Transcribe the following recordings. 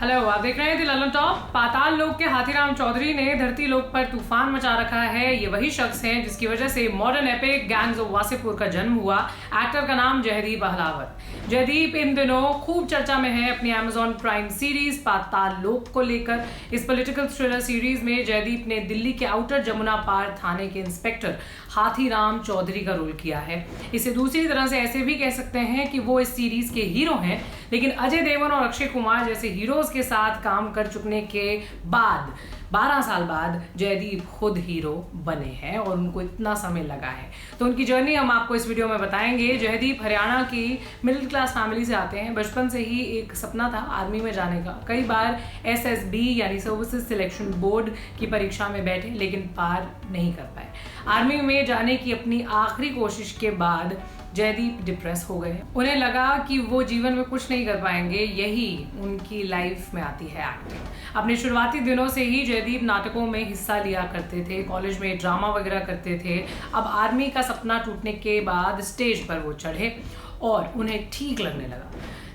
Hello, आप देख रहे हैं द ललन टॉप। पाताल लोक के हाथीराम चौधरी ने धरती लोक पर तूफान मचा रखा है। ये वही शख्स हैं जिसकी वजह से modern epic gangs of Wasseypur का जन्म हुआ। एक्टर का नाम जयदीप अहलावत। जयदीप इन दिनों खूब चर्चा में है अपनी अमेजॉन प्राइम सीरीज पाताल लोक को लेकर। इस पॉलिटिकल थ्रिलर सीरीज में जयदीप ने दिल्ली के आउटर जमुना पार थाने के इंस्पेक्टर हाथीराम चौधरी का रोल किया है। इसे दूसरी तरह से ऐसे भी कह सकते हैं कि वो इस सीरीज के हीरो हैं, लेकिन अजय देवगन और अक्षय कुमार जैसे हीरोज के साथ काम कर चुकने के बाद 12 साल बाद जयदीप खुद हीरो बने हैं और उनको इतना समय लगा है। तो उनकी जर्नी हम आपको इस वीडियो में बताएंगे। जयदीप हरियाणा की मिडिल क्लास फैमिली से आते हैं। बचपन से ही एक सपना था आर्मी में जाने का। कई बार SSB यानी सर्विसेज सिलेक्शन बोर्ड की परीक्षा में बैठे, लेकिन पार नहीं कर पाए। आर्मी में जाने की अपनी आखिरी कोशिश के बाद जयदीप डिप्रेस हो गए। उन्हें लगा कि वो जीवन में कुछ नहीं कर पाएंगे, यही उनकी लाइफ में आती है एक्टिंग। अपने शुरुआती दिनों से ही जयदीप नाटकों में हिस्सा लिया करते थे, कॉलेज में ड्रामा वगैरह करते थे। अब आर्मी का सपना टूटने के बाद स्टेज पर वो चढ़े और उन्हें ठीक लगने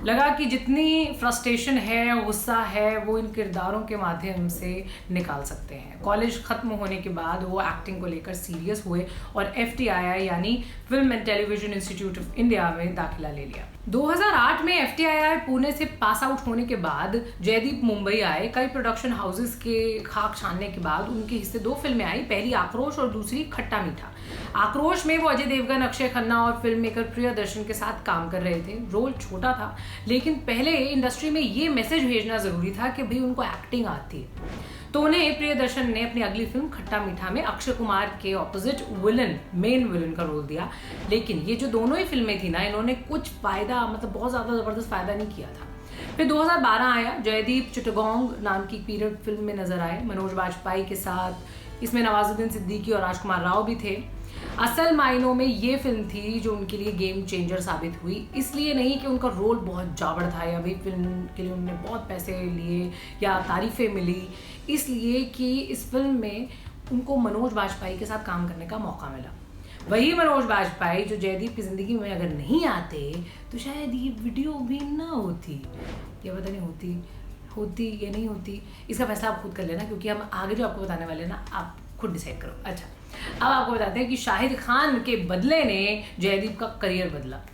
लगा कि जितनी फ्रस्ट्रेशन है, गुस्सा है, वो इन किरदारों के माध्यम से निकाल सकते हैं। कॉलेज खत्म होने के बाद वो एक्टिंग को लेकर सीरियस हुए और FTII यानी film and television institute of India में दाखिला ले लिया। 2008 में FTII पुणे से पास आउट होने के बाद जयदीप मुंबई आए। कई प्रोडक्शन हाउसेस के खाक छानने के बाद उनके हिस्से 2 फिल्में आई, पहली आक्रोश और दूसरी खट्टा मीठा। आक्रोश में वो अजय देवगन, अक्षय खन्ना और फिल्म मेकर प्रियदर्शन के साथ काम कर रहे थे। रोल छोटा था, लेकिन पहले इंडस्ट्री में ये मैसेज भेजना जरूरी था कि भाई उनको एक्टिंग आती है। तो उन्हें प्रियदर्शन ने अपनी अगली फिल्म खट्टा मीठा में अक्षय कुमार के ऑपोजिट मेन विलन का रोल दिया। लेकिन ये जो दोनों ही फिल्में थी ना, इन्होंने कुछ फायदा बहुत ज्यादा जबरदस्त फायदा नहीं किया था। फिर 2012 आया। जयदीप चिटगोंग नाम की पीरियड फिल्म में नजर आए मनोज बाजपेयी के साथ। इसमें नवाजुद्दीन सिद्दीकी और राजकुमार राव भी थे। असल मायनों में ये फिल्म थी जो उनके लिए गेम चेंजर साबित हुई। इसलिए नहीं कि उनका रोल बहुत जाबड़ था या भी फिल्म के लिए उन्होंने बहुत पैसे लिए या तारीफें मिली, इसलिए कि इस फिल्म में उनको मनोज बाजपेयी के साथ काम करने का मौका मिला। वही मनोज बाजपेयी जो जयदीप की जिंदगी में अगर नहीं आते तो शायद ये वीडियो भी ना होती, या पता नहीं होती या नहीं होती। इसका फैसला आप खुद कर लेना, क्योंकि हम आगे जो आपको बताने वाले ना, आप खुद डिसाइड करो। अच्छा, अब आपको बताते हैं कि शाहिद खान के बदले ने जयदीप का करियर बदला।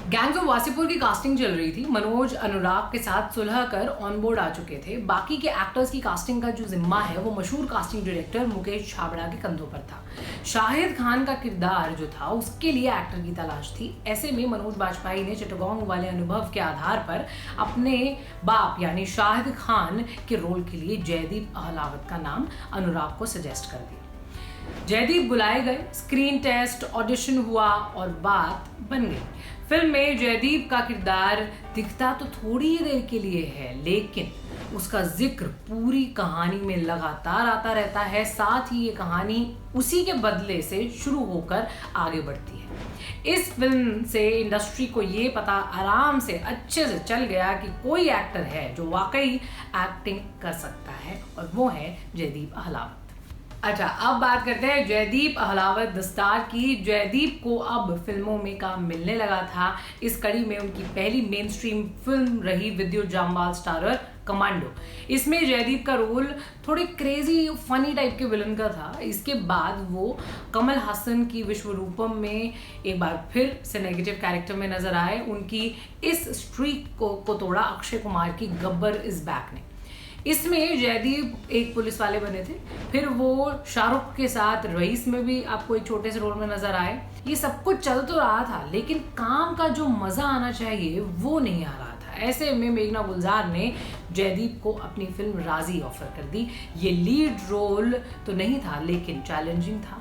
गैंग्स ऑफ वासेपुर की कास्टिंग चल रही थी। मनोज अनुराग के साथ सुलह कर ऑन बोर्ड आ चुके थे। बाकी के एक्टर्स की कास्टिंग का जो जिम्मा है वो मशहूर कास्टिंग डायरेक्टर मुकेश छाबड़ा के कंधों पर था। शाहिद खान का किरदार जो था उसके लिए एक्टर की तलाश थी। ऐसे में मनोज बाजपेयी ने चिटगोंग वाले अनुभव के आधार पर अपने बाप यानी शाहिद खान के रोल के लिए जयदीप अहलावत का नाम अनुराग को सजेस्ट कर दिया। जयदीप बुलाए गए, स्क्रीन टेस्ट, ऑडिशन हुआ और बात बन गई। फिल्म में जयदीप का किरदार दिखता तो थोड़ी ही देर के लिए है, लेकिन उसका जिक्र पूरी कहानी में लगातार आता रहता है। साथ ही ये कहानी उसी के बदले से शुरू होकर आगे बढ़ती है। इस फिल्म से इंडस्ट्री को ये पता आराम से अच्छे से चल गया कि कोई एक्टर है जो वाकई एक्टिंग कर सकता है, और वो है जयदीप अहलावत। अच्छा, अब बात करते हैं जयदीप अहलावत दस्तार की। जयदीप को अब फिल्मों में काम मिलने लगा था। इस कड़ी में उनकी पहली मेन स्ट्रीम फिल्म रही विद्युत जामवाल स्टारर कमांडो। इसमें जयदीप का रोल थोड़े क्रेजी फनी टाइप के विलन का था। इसके बाद वो कमल हासन की विश्वरूपम में एक बार फिर से नेगेटिव कैरेक्टर में नजर आए। उनकी इस स्ट्रीक को तोड़ा अक्षय कुमार की गब्बर इज बैक ने। इसमें जयदीप एक पुलिस वाले बने थे। फिर वो शाहरुख के साथ रईस में भी आपको एक छोटे से रोल में नजर आए। ये सब कुछ चल तो रहा था, लेकिन काम का जो मजा आना चाहिए वो नहीं आ रहा था। ऐसे में मेघना गुलजार ने जयदीप को अपनी फिल्म राजी ऑफर कर दी। ये लीड रोल तो नहीं था, लेकिन चैलेंजिंग था।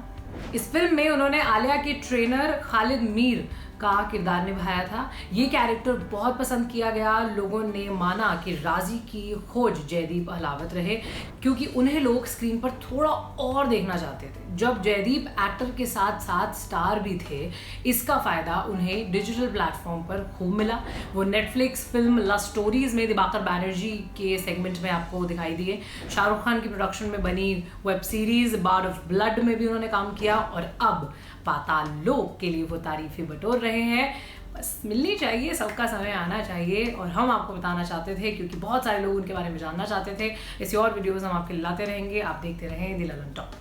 इस फिल्म में उन्होंने आलिया के ट्रेनर खालिद मीर का किरदार निभाया था। ये कैरेक्टर बहुत पसंद किया गया। लोगों ने माना कि राजी की खोज जयदीप अहलावत रहे, क्योंकि उन्हें लोग स्क्रीन पर थोड़ा और देखना चाहते थे। जब जयदीप एक्टर के साथ साथ स्टार भी थे, इसका फायदा उन्हें डिजिटल प्लेटफॉर्म पर खूब मिला। वो नेटफ्लिक्स फिल्म लव स्टोरीज में दिबाकर बैनर्जी के सेगमेंट में आपको दिखाई दिए। शाहरुख खान की प्रोडक्शन में बनी web series Bard of Blood में भी उन्होंने काम किया, और अब पाताल लोक के लिए वो तारीफें बटोर रहे हैं। बस मिलनी चाहिए, सबका समय आना चाहिए और हम आपको बताना चाहते थे क्योंकि बहुत सारे लोग उनके बारे में जानना चाहते थे। ऐसी और वीडियोस हम आपके लाते रहेंगे, आप देखते रहें दिल ऑन टॉप।